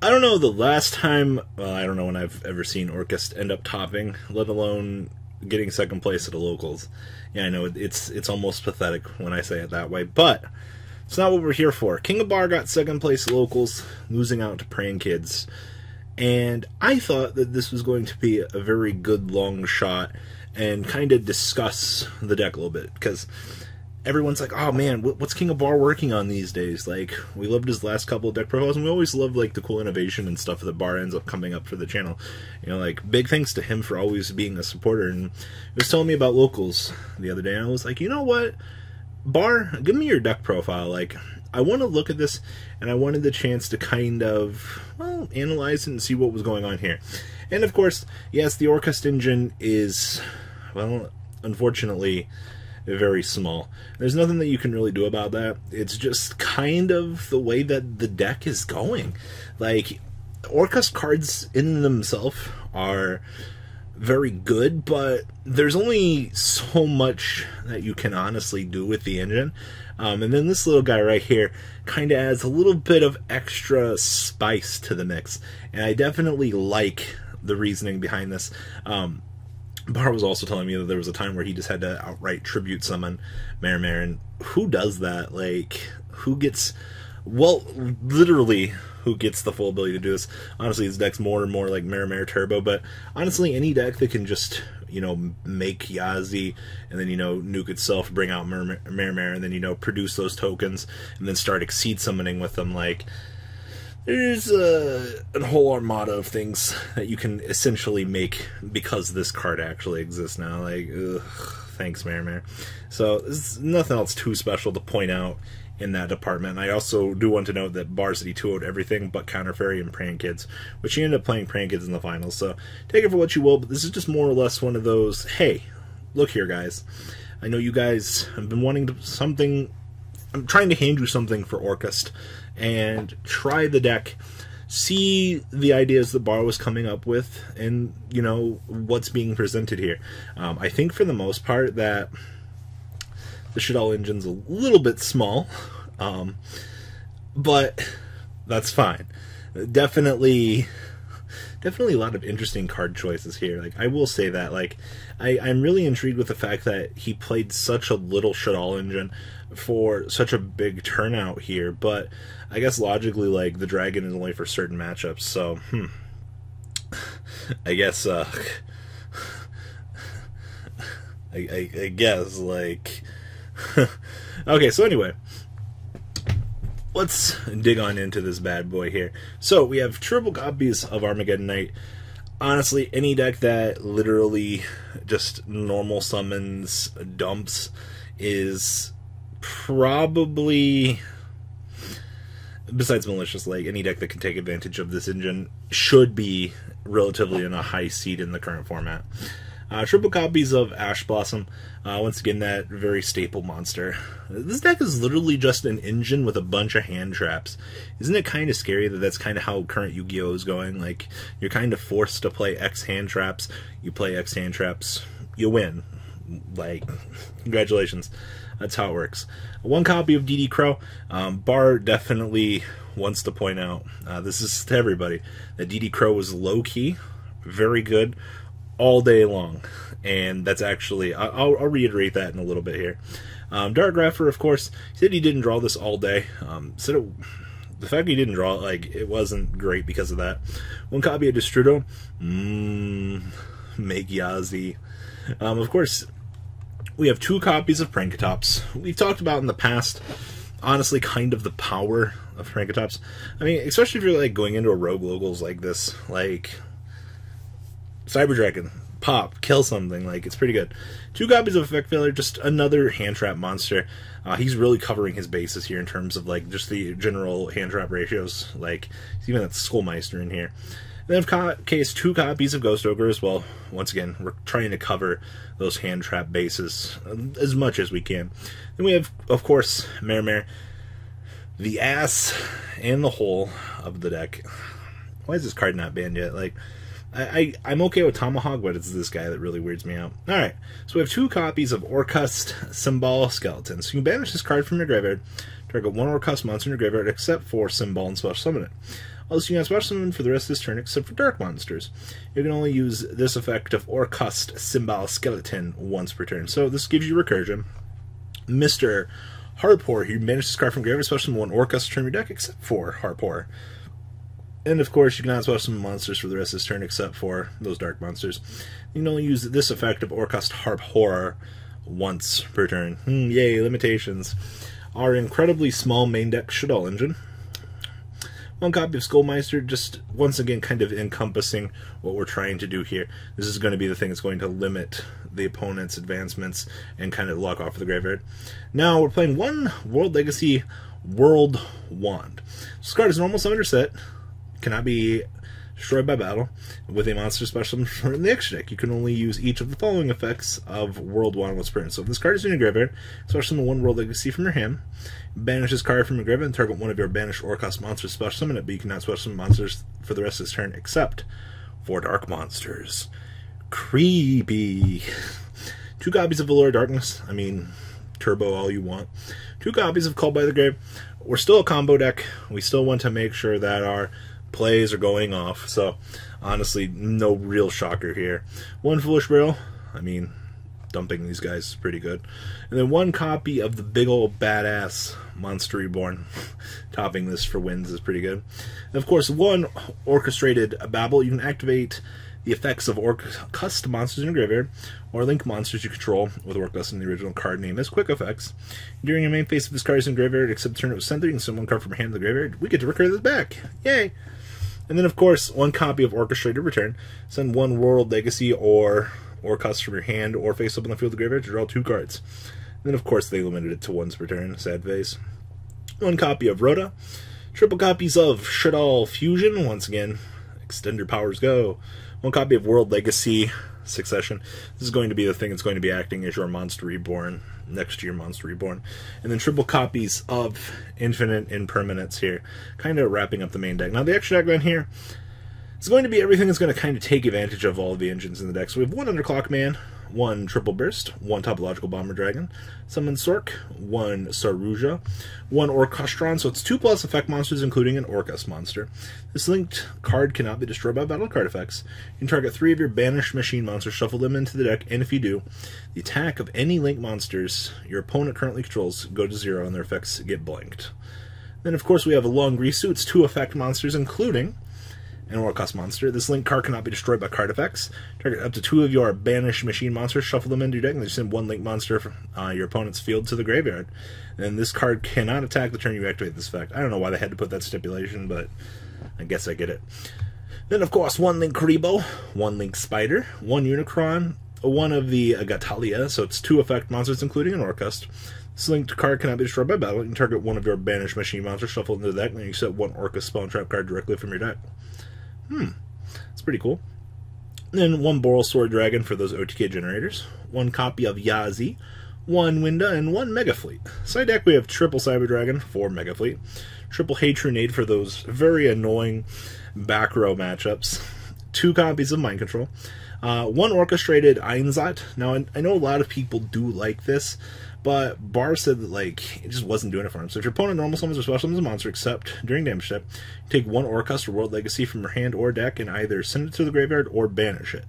I don't know the last time, well, I don't know when I've ever seen Orcust end up topping, let alone getting second place at the locals. Yeah, I know, it's almost pathetic when I say it that way, but it's not what we're here for. King of Barr got second place locals, losing out to Praying Kids. And I thought that this was going to be a very good long shot and kind of discuss the deck a little bit, because everyone's like, oh man, what's King of Barr working on these days? Like, we loved his last couple of deck profiles, and we always love like the cool innovation and stuff that Barr ends up coming up for the channel. You know, like, big thanks to him for always being a supporter. And he was telling me about locals the other day, and I was like, you know what, Barr, give me your deck profile. Like, I want to look at this, and I wanted the chance to kind of, well, analyze it and see what was going on here. And of course, yes, the Orcust engine is, well, unfortunately, very small. There's nothing that you can really do about that. It's just kind of the way that the deck is going. Like, Orcust cards in themselves are very good, but there's only so much that you can honestly do with the engine. And then this little guy right here kind of adds a little bit of extra spice to the mix. And I definitely like the reasoning behind this. Barr was also telling me that there was a time where he just had to outright tribute summon Mare, and who does that? Like, who gets, well, literally, who gets the full ability to do this? Honestly, his deck's more and more like Mare Turbo, but honestly, any deck that can just, you know, make Yazi, and then, you know, nuke itself, bring out Mare, and then, you know, produce those tokens, and then start Exceed summoning with them, like, there's a whole armada of things that you can essentially make because this card actually exists now. Like, ugh, thanks, Mare. So, there's nothing else too special to point out in that department. And I also do want to note that Barr said he 2-0'd everything but Counter Fairy and Praying Kids, which he ended up playing Praying Kids in the finals. So, take it for what you will, but this is just more or less one of those, hey, look here, guys. I know you guys have been wanting something. I'm trying to hand you something for Orcust, and try the deck, see the ideas that Barr was coming up with, and, you know, what's being presented here. I think for the most part that the Shaddoll engine's a little bit small, but that's fine. Definitely a lot of interesting card choices here. Like, I will say that, like, I'm really intrigued with the fact that he played such a little Shaddoll engine for such a big turnout here, but I guess logically, like, the dragon is only for certain matchups, so, I guess, I guess, like, okay, so anyway, let's dig on into this bad boy here. So, we have triple copies of Armageddon Knight. Honestly, any deck that literally just normal summons dumps is probably, besides Malicious, like, any deck that can take advantage of this engine should be relatively in a high seed in the current format. Triple copies of Ash Blossom. Once again, that very staple monster. This deck is literally just an engine with a bunch of hand traps. Isn't it kind of scary that that's kind of how current Yu-Gi-Oh is going? Like, you're kind of forced to play X hand traps. You play X hand traps, you win. Like, congratulations. That's how it works. One copy of DD Crow. Barr definitely wants to point out, this is to everybody, that DD Crow was low-key, very good, all day long, and that's actually, I'll reiterate that in a little bit here. Dark Grapher, of course, said he didn't draw this all day. The fact he didn't draw it, like, it wasn't great because of that. One copy of Destrudo, make Yazi. Of course, we have 2 copies of Prankatops. We've talked about in the past, honestly, kind of the power of Prankatops. I mean, especially if you're, like, going into a Rogue Locals like this, like Cyber Dragon, pop, kill something, like, it's pretty good. 2 copies of Effect Failure, just another hand trap monster. He's really covering his bases here in terms of, like, just the general hand trap ratios. Like, he's even got Skullmeister in here. Then I've cased 2 copies of Ghost Ogre as well. Once again, we're trying to cover those hand trap bases as much as we can. Then we have, of course, Mare, the ass and the hole of the deck. Why is this card not banned yet? Like, I'm okay with Tomahawk, but it's this guy that really weirds me out. Alright, so we have 2 copies of Orcust Symbol Skeleton. So you can banish this card from your graveyard, target 1 Orcust monster in your graveyard except for Symbol and special summon it. Also, you can special summon for the rest of this turn except for dark monsters. You can only use this effect of Orcust Symbol Skeleton once per turn. So this gives you recursion. Mr. Harpoor, you manage this card from graveyard, special summon 1 Orcust to turn your deck except for Harpoor. And of course, you can not special summon monsters for the rest of this turn except for those dark monsters. You can only use this effect of Orcust Harpoor once per turn. Yay, limitations. Our incredibly small main deck Shaddoll engine. 1 copy of Skullmeister, just once again kind of encompassing what we're trying to do here. This is going to be the thing that's going to limit the opponent's advancements and kind of lock off the graveyard. Now we're playing 1 World Legacy World Wand. This card is a normal summoner set, cannot be destroyed by battle, with a monster special in the extra deck. You can only use each of the following effects of World Wand once per turn. So if this card is in your graveyard, special summon 1 World Legacy from your hand, banish this card from your graveyard, and target one of your banished Orcust monsters, special summon it, but you cannot special summon monsters for the rest of this turn except for dark monsters. Creepy. 2 copies of Allure Darkness, I mean, turbo all you want. 2 copies of Called by the Grave. We're still a combo deck. We still want to make sure that our plays are going off, so honestly, no real shocker here. 1 Foolish Burial, I mean, dumping these guys is pretty good. And then 1 copy of the big old badass Monster Reborn. Topping this for wins is pretty good. And of course, 1 Orchestrated Babble. You can activate the effects of Orcust monsters in your graveyard, or link monsters you control with Orcust in the original card name as quick effects. During your main phase, if this card is in graveyard, except the turn it was sent there, you can send 1 card from your hand to the graveyard. We get to recur this back. Yay! And then, of course, 1 copy of Orchestrated Return. Send 1 World Legacy or Orcust from your hand or face up on the field of the graveyard to draw 2 cards. And then, of course, they limited it to once per turn. Sad face. 1 copy of Rhoda. Triple copies of Shaddoll Fusion. Once again, extender powers go. 1 copy of World Legacy Succession. This is going to be the thing that's going to be acting as your Monster Reborn next to your Monster Reborn. And then triple copies of Infinite Impermanence here, kind of wrapping up the main deck. Now the extra deck down here is going to be everything that's going to kind of take advantage of all of the engines in the deck. So we have 1 Underclock Man, 1 Triple Burst, 1 Topological Bomber Dragon, Summon Sork, 1 Saruja, 1 Orchestron, so it's 2+ effect monsters including an Orcust monster. This linked card cannot be destroyed by battle card effects. You can target 3 of your banished machine monsters, shuffle them into the deck, and if you do, the attack of any linked monsters your opponent currently controls go to 0 and their effects get blanked. Then of course we have a Long Risu, it's 2 effect monsters including an Orcust monster. This link card cannot be destroyed by card effects. Target up to 2 of your banished machine monsters, shuffle them into your deck, and then send 1 link monster from your opponent's field to the graveyard. And this card cannot attack the turn you activate this effect. I don't know why they had to put that stipulation, but I guess I get it. Then, of course, 1 link Karibo, 1 link Spider, 1 Unicron, 1 of the Gatalia, so it's 2 effect monsters, including an Orcust. This linked card cannot be destroyed by battle. You can target 1 of your banished machine monsters, shuffle into the deck, and then you set 1 Orcust Spawn Trap card directly from your deck. That's pretty cool. And then 1 Boral Sword Dragon for those OTK generators, 1 copy of Yazi, 1 Winda, and 1 Mega Fleet. Side deck we have triple Cyber Dragon for Mega Fleet, triple Hatronade for those very annoying back row matchups, 2 copies of Mind Control, 1 Orchestrated Einzat. Now I know a lot of people do like this, but Barr said that like it just wasn't doing it for him. So if your opponent normal summons or special summons a monster except during damage step, you take 1 Orcust or World Legacy from your hand or deck and either send it to the graveyard or banish it.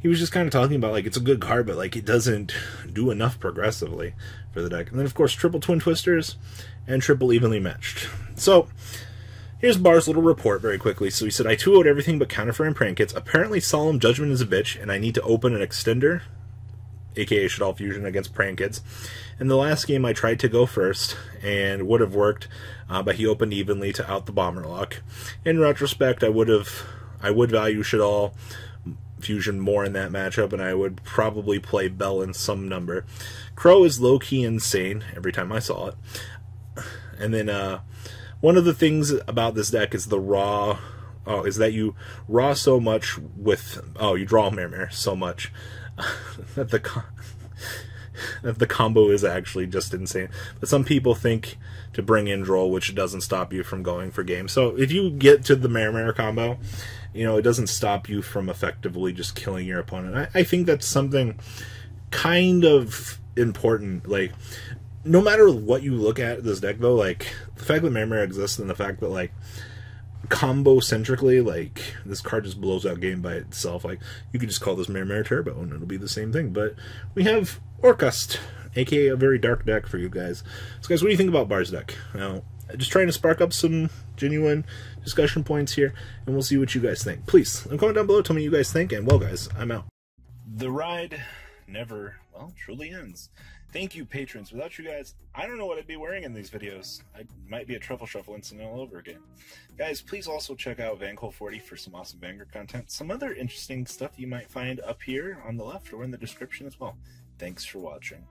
He was just kind of talking about like it's a good card, but like it doesn't do enough progressively for the deck. And then of course triple Twin Twisters and triple Evenly Matched. So here's Barr's little report very quickly. So he said, I 2-0'd everything but Counterfeit and Prank Kits. Apparently Solemn Judgment is a bitch, and I need to open an extender, aka Shaddoll Fusion, against Prank Kids. In the last game I tried to go first, and would have worked, but he opened evenly to out the Bomber Lock. In retrospect, I would value Shaddoll Fusion more in that matchup, and I would probably play Bell in some number. Crow is low-key insane every time I saw it. And then, one of the things about this deck is the raw... is that you raw so much with... you draw Mare so much that the combo is actually just insane. But some people think to bring in Droll, which doesn't stop you from going for game. So if you get to the Mare combo, you know, it doesn't stop you from effectively just killing your opponent. I think that's something kind of important. Like, no matter what you look at this deck, though, like, the fact that Mare exists and the fact that, like, combo centrically, like this card just blows out game by itself. Like you could just call this Mare Turbo and it'll be the same thing. But we have Orcust, aka a very dark deck for you guys. So guys, what do you think about Barr's deck? Now, just trying to spark up some genuine discussion points here, and we'll see what you guys think. Please, comment down below, tell me what you guys think, and well guys, I'm out. The ride never, well, truly ends. Thank you, patrons. Without you guys, I don't know what I'd be wearing in these videos. I might be a truffle shuffle incident all over again. Guys, please also check out Vanquil40 for some awesome Vanguard content. Some other interesting stuff you might find up here on the left or in the description as well. Thanks for watching.